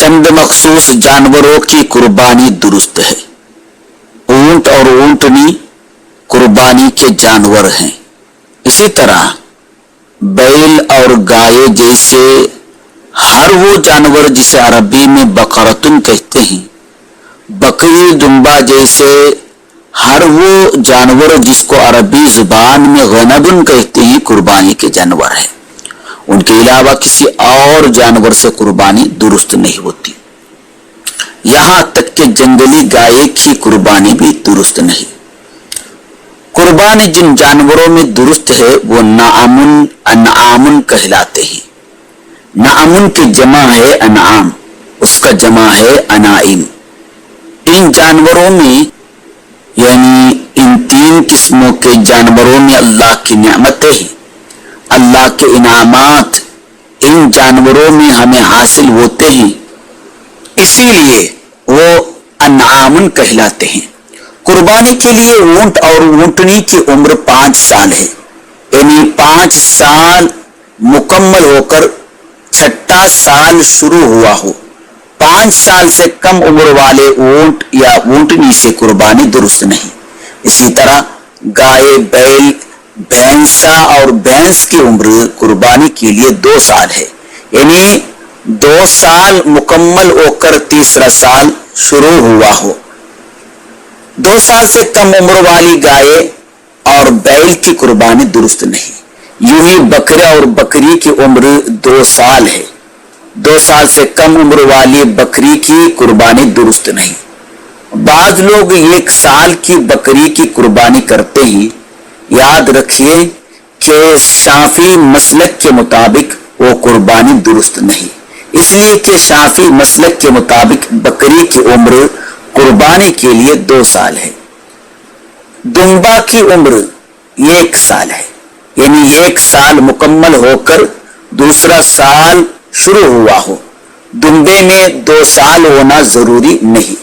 चंद मखसूस जानवरों की कुर्बानी दुरुस्त है। ऊंट और ऊंटनी कुर्बानी के जानवर हैं। इसी तरह बैल और गाय जैसे हर वो जानवर जिसे अरबी में बकरतुन कहते हैं, बकरी दुम्बा जैसे हर वो जानवर जिसको अरबी जुबान में गनबुन कहते हैं, कुर्बानी के जानवर है। उनके अलावा किसी और जानवर से कुर्बानी दुरुस्त नहीं होती। यहां तक कि जंगली गाय की कुर्बानी भी दुरुस्त नहीं। कुर्बानी जिन जानवरों में दुरुस्त है वो नामुन अनआमुन कहलाते हैं। नामुन की जमा है अनआम, उसका जमा है अनाइम। इन जानवरों में यानी इन तीन किस्मों के जानवरों में अल्लाह की नेमतें हैं, अल्लाह के इनामात इन जानवरों में हमें हासिल होते हैं, इसीलिए वो अनआमुन कहलाते हैं। कुर्बानी के लिए ऊंट और ऊंटनी की उम्र 5 साल है, यानी 5 साल मुकम्मल होकर छठा साल शुरू हुआ हो। 5 साल से कम उम्र वाले ऊंट या ऊंटनी से कुर्बानी दुरुस्त नहीं। इसी तरह गाय, बैल, भैंसा और भैंस की उम्र कुर्बानी के लिए 2 साल है, यानी 2 साल मुकम्मल होकर तीसरा साल शुरू हुआ हो। 2 साल से कम उम्र वाली गाय और बैल की कुर्बानी दुरुस्त नहीं। यूं ही बकरे और बकरी की उम्र 2 साल है। 2 साल से कम उम्र वाली बकरी की कुर्बानी दुरुस्त नहीं। बाज लोग 1 साल की बकरी की कुर्बानी करते ही। याद रखिए कि शाफी मसलक के मुताबिक वो कुर्बानी दुरुस्त नहीं, इसलिए कि शाफी मसलक के मुताबिक बकरी की उम्र कुर्बानी के लिए 2 साल है। दुम्बा की उम्र 1 साल है, यानी 1 साल मुकम्मल होकर दूसरा साल शुरू हुआ हो। दुम्बे में 2 साल होना जरूरी नहीं,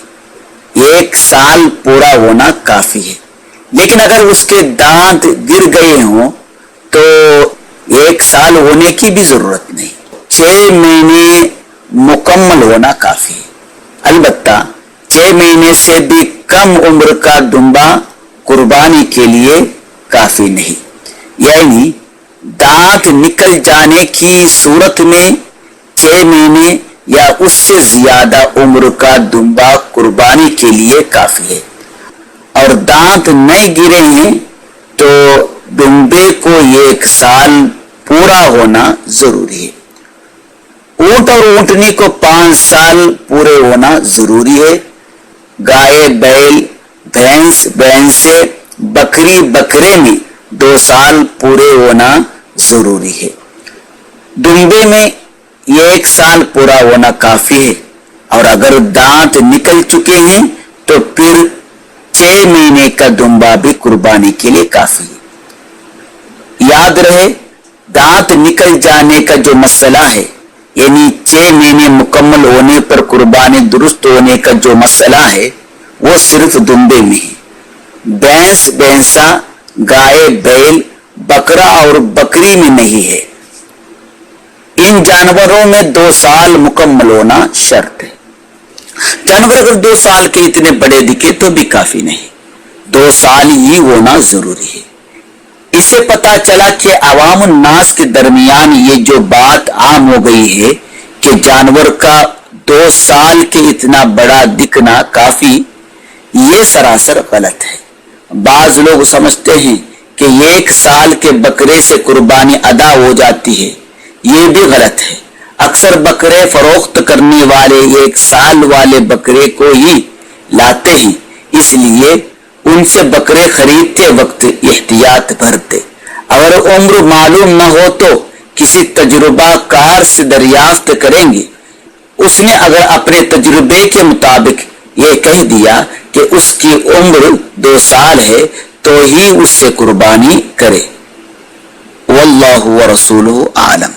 1 साल पूरा होना काफी है। लेकिन अगर उसके दांत गिर गए हों तो 1 साल होने की भी जरूरत नहीं, 6 महीने मुकम्मल होना काफी है। अलबत्ता 6 महीने से भी कम उम्र का दुम्बा कुर्बानी के लिए काफी नहीं, यानी दांत निकल जाने की सूरत में 6 महीने या उससे ज्यादा उम्र का दुम्बा कुर्बानी के लिए काफी है। और दांत नहीं गिरे हैं तो दुम्बे को 1 साल पूरा होना जरूरी है। ऊंट और ऊंटनी को 5 साल पूरे होना जरूरी है। गाय, बैल, भैंस, भैंसे, बकरी, बकरे में 2 साल पूरे होना जरूरी है। दुम्बे में 1 साल पूरा होना काफी है। और अगर दांत निकल चुके हैं तो फिर 6 महीने का दुम्बा भी कुर्बानी के लिए काफी है। याद रहे, दांत निकल जाने का जो मसला है, यानी 6 महीने मुकम्मल होने पर कुर्बानी दुरुस्त होने का जो मसला है, वो सिर्फ दुम्बे में है। भैंस, भैंसा, गाय, बैल, बकरा और बकरी में नहीं है। इन जानवरों में 2 साल मुकम्मल होना शर्त है। जानवर अगर 2 साल के इतने बड़े दिखे तो भी काफी नहीं, 2 साल ही होना जरूरी है। इसे पता चला कि अवामुन नास के दरमियान ये जो बात आम हो गई है कि जानवर का 2 साल के इतना बड़ा दिखना काफी, ये सरासर गलत है। बाज लोग समझते हैं कि 1 साल के बकरे से कुर्बानी अदा हो जाती है, ये भी गलत है। अक्सर बकरे फरोख्त करने वाले 1 साल वाले बकरे को ही लाते हैं, इसलिए उनसे बकरे खरीदते वक्त एहतियात बरते। अगर उम्र मालूम न हो तो किसी तजुर्बा कार से दरियाफ्त करेंगे। उसने अगर अपने तजुर्बे के मुताबिक ये कह दिया कि उसकी उम्र 2 साल है तो ही उससे कुर्बानी करे। वल्लाहु व रसूलुहु आलम।